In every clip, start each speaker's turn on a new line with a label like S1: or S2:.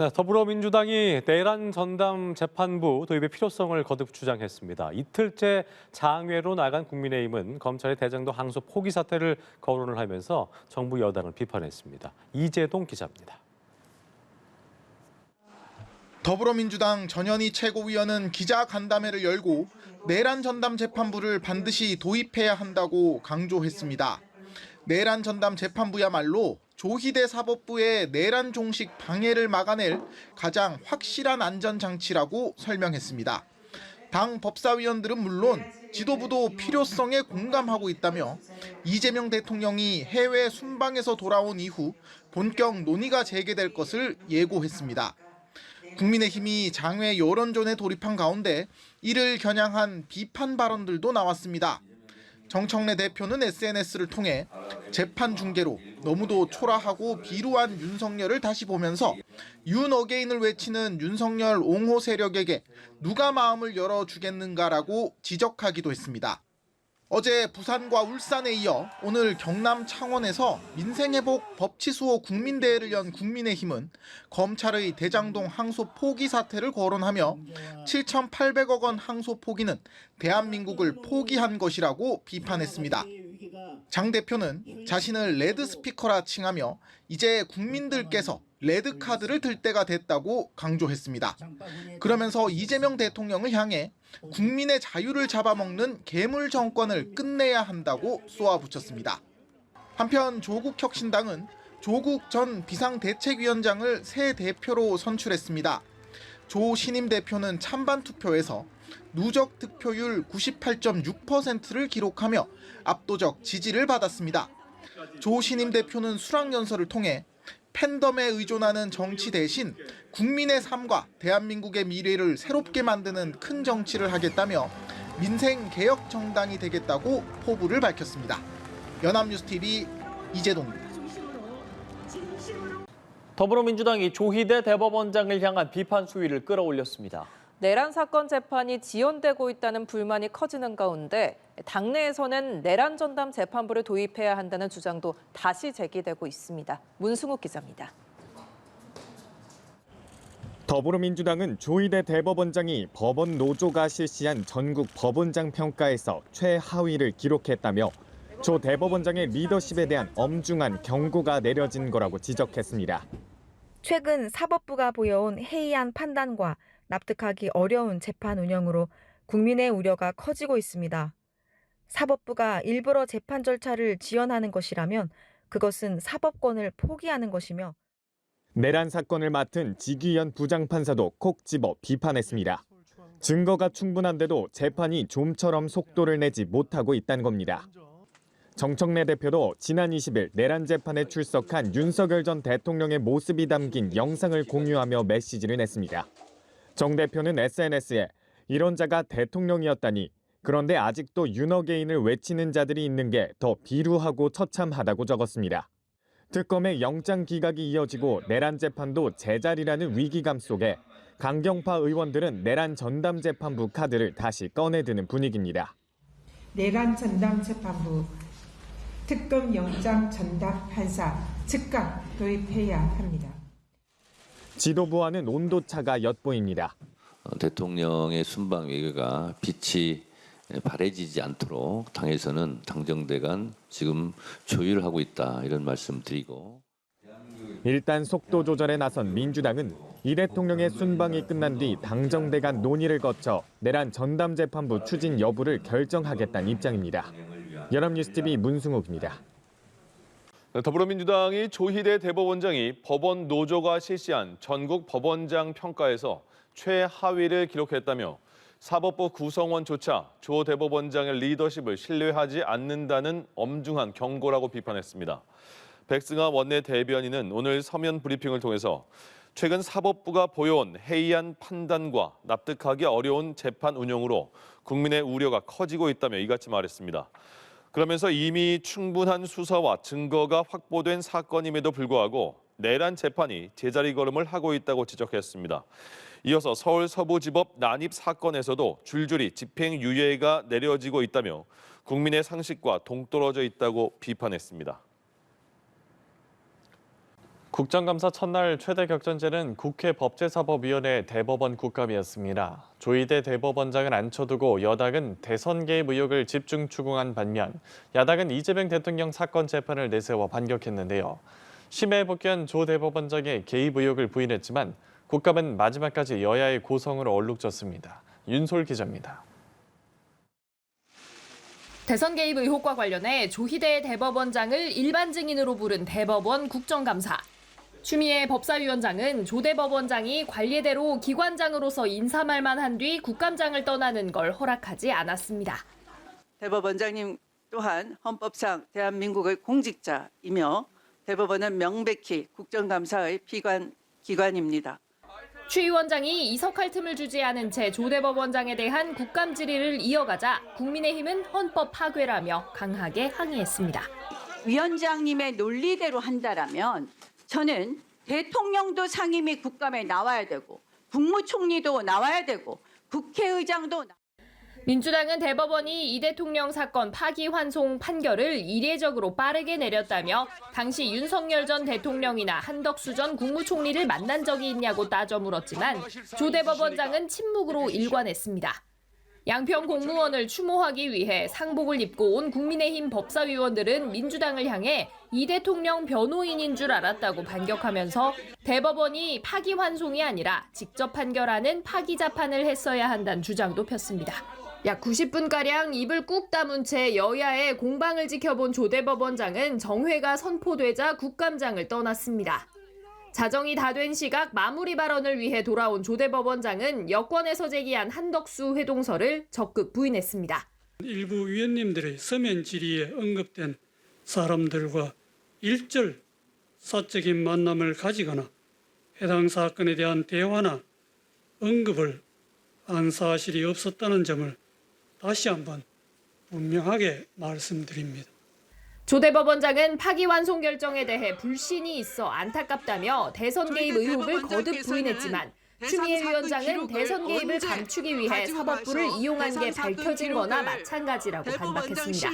S1: 네, 더불어민주당이 내란 전담 재판부 도입의 필요성을 거듭 주장했습니다. 이틀째 장외로 나간 국민의힘은 검찰의 대장동 항소 포기 사태를 거론을 하면서 정부 여당을 비판했습니다. 이재동 기자입니다.
S2: 더불어민주당 전현희 최고위원은 기자간담회를 열고 내란 전담 재판부를 반드시 도입해야 한다고 강조했습니다. 내란 전담 재판부야말로 조희대 사법부의 내란 종식 방해를 막아낼 가장 확실한 안전장치라고 설명했습니다. 당 법사위원들은 물론 지도부도 필요성에 공감하고 있다며 이재명 대통령이 해외 순방에서 돌아온 이후 본격 논의가 재개될 것을 예고했습니다. 국민의힘이 장외 여론전에 돌입한 가운데 이를 겨냥한 비판 발언들도 나왔습니다. 정청래 대표는 SNS를 통해 재판 중계로 너무도 초라하고 비루한 윤석열을 다시 보면서 윤 어게인을 외치는 윤석열 옹호 세력에게 누가 마음을 열어주겠는가라고 지적하기도 했습니다. 어제 부산과 울산에 이어 오늘 경남 창원에서 민생회복 법치수호 국민대회를 연 국민의힘은 검찰의 대장동 항소 포기 사태를 거론하며 7,800억 원 항소 포기는 대한민국을 포기한 것이라고 비판했습니다. 장 대표는 자신을 레드 스피커라 칭하며 이제 국민들께서 레드 카드를 들 때가 됐다고 강조했습니다. 그러면서 이재명 대통령을 향해 국민의 자유를 잡아먹는 괴물 정권을 끝내야 한다고 쏘아붙였습니다. 한편 조국혁신당은 조국 전 비상대책위원장을 새 대표로 선출했습니다. 조 신임 대표는 찬반 투표에서 누적 득표율 98.6%를 기록하며 압도적 지지를 받았습니다. 조 신임 대표는 수락연설을 통해 팬덤에 의존하는 정치 대신 국민의 삶과 대한민국의 미래를 새롭게 만드는 큰 정치를 하겠다며 민생 개혁 정당이 되겠다고 포부를 밝혔습니다. 연합뉴스TV 이재동입니다.
S3: 더불어민주당이 조희대 대법원장을 향한 비판 수위를 끌어올렸습니다.
S4: 내란 사건 재판이 지연되고 있다는 불만이 커지는 가운데 당내에서는 내란 전담 재판부를 도입해야 한다는 주장도 다시 제기되고 있습니다. 문승욱 기자입니다.
S5: 더불어민주당은 조희대 대법원장이 법원 노조가 실시한 전국 법원장 평가에서 최하위를 기록했다며 조 대법원장의 리더십에 대한 엄중한 경고가 내려진 거라고 지적했습니다.
S6: 최근 사법부가 보여온 해이한 판단과 납득하기 어려운 재판 운영으로 국민의 우려가 커지고 있습니다. 사법부가 일부러 재판 절차를 지연하는 것이라면 그것은 사법권을 포기하는 것이며
S5: 내란 사건을 맡은 지기현 부장판사도 콕 집어 비판했습니다. 증거가 충분한데도 재판이 좀처럼 속도를 내지 못하고 있다는 겁니다. 정청래 대표도 지난 20일 내란 재판에 출석한 윤석열 전 대통령의 모습이 담긴 영상을 공유하며 메시지를 냈습니다. 정 대표는 SNS에 이런 자가 대통령이었다니 그런데 아직도 윤어게인을 외치는 자들이 있는 게 더 비루하고 처참하다고 적었습니다. 특검의 영장 기각이 이어지고 내란 재판도 제자리라는 위기감 속에 강경파 의원들은 내란 전담 재판부 카드를 다시 꺼내드는 분위기입니다.
S7: 내란 전담 재판부, 특검 영장 전담 판사 즉각 도입해야 합니다.
S5: 지도부와는 온도차가 엿보입니다.
S8: 대통령의 순방 외교가 빛이 바래지지 않도록 당에서는 당정대 간 지금 조율을 하고 있다 이런 말씀드리고
S5: 일단 속도 조절에 나선 민주당은 이 대통령의 순방이 끝난 뒤 당정대 간 논의를 거쳐 내란 전담 재판부 추진 여부를 결정하겠다는 입장입니다. 연합뉴스TV 문승욱입니다.
S9: 더불어민주당이 조희대 대법원장이 법원 노조가 실시한 전국 법원장 평가에서 최하위를 기록했다며 사법부 구성원조차 조 대법원장의 리더십을 신뢰하지 않는다는 엄중한 경고라고 비판했습니다. 백승아 원내 대변인은 오늘 서면 브리핑을 통해서 최근 사법부가 보여온 해이한 판단과 납득하기 어려운 재판 운영으로 국민의 우려가 커지고 있다며 이같이 말했습니다. 그러면서 이미 충분한 수사와 증거가 확보된 사건임에도 불구하고 내란 재판이 제자리 걸음을 하고 있다고 지적했습니다. 이어서 서울 서부지법 난입 사건에서도 줄줄이 집행유예가 내려지고 있다며 국민의 상식과 동떨어져 있다고 비판했습니다.
S10: 국정감사 첫날 최대 격전제는 국회 법제사법위원회 대법원 국감이었습니다. 조희대 대법원장을 앉혀두고 여당은 대선 개입 의혹을 집중 추궁한 반면 야당은 이재명 대통령 사건 재판을 내세워 반격했는데요. 심해에 복귀한 조 대법원장의 개입 의혹을 부인했지만 국감은 마지막까지 여야의 고성으로 얼룩졌습니다. 윤솔 기자입니다.
S11: 대선 개입 의혹과 관련해 조희대 대법원장을 일반 증인으로 부른 대법원 국정감사. 추미애 법사위원장은 조 대법원장이 관례대로 기관장으로서 인사말만 한 뒤 국감장을 떠나는 걸 허락하지 않았습니다.
S12: 대법원장님 또한 헌법상 대한민국의 공직자이며 대법원은 명백히 국정감사의 기관입니다.
S11: 추 위원장이 이석할 틈을 주지 않은 채 조 대법원장에 대한 국감 질의를 이어가자 국민의힘은 헌법 파괴라며 강하게 항의했습니다.
S13: 위원장님의 논리대로 한다라면 저는 대통령도 상임위 국감에 나와야 되고 국무총리도 나와야 되고 국회의장도
S11: 민주당은 대법원이 이 대통령 사건 파기환송 판결을 이례적으로 빠르게 내렸다며 당시 윤석열 전 대통령이나 한덕수 전 국무총리를 만난 적이 있냐고 따져 물었지만 조 대법원장은 침묵으로 일관했습니다. 양평 공무원을 추모하기 위해 상복을 입고 온 국민의힘 법사위원들은 민주당을 향해 이 대통령 변호인인 줄 알았다고 반격하면서 대법원이 파기환송이 아니라 직접 판결하는 파기자판을 했어야 한다는 주장도 폈습니다. 약 90분가량 입을 꾹 다문 채 여야의 공방을 지켜본 조 대법원장은 정회가 선포되자 국감장을 떠났습니다. 자정이 다 된 시각 마무리 발언을 위해 돌아온 조 대법원장은 여권에서 제기한 한덕수 회동설을 적극 부인했습니다.
S14: 일부 위원님들의 서면 질의에 언급된 사람들과 일절 사적인 만남을 가지거나 해당 사건에 대한 대화나 언급을 한 사실이 없었다는 점을 다시 한번 분명하게 말씀드립니다.
S11: 조 대법원장은 파기환송 결정에 대해 불신이 있어 안타깝다며 대선 개입 의혹을 거듭 부인했지만 추미애 위원장은 대선 개입을 감추기 위해 사법부를 이용한 게 밝혀진 거나 마찬가지라고 반박했습니다.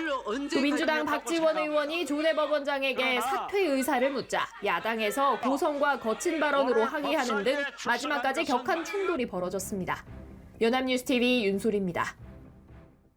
S11: 또 민주당 박지원 의원이 조 대법원장에게 사퇴 의사를 묻자 야당에서 고성과 거친 발언으로 항의하는 등 마지막까지 격한 충돌이 벌어졌습니다. 연합뉴스TV 윤솔입니다.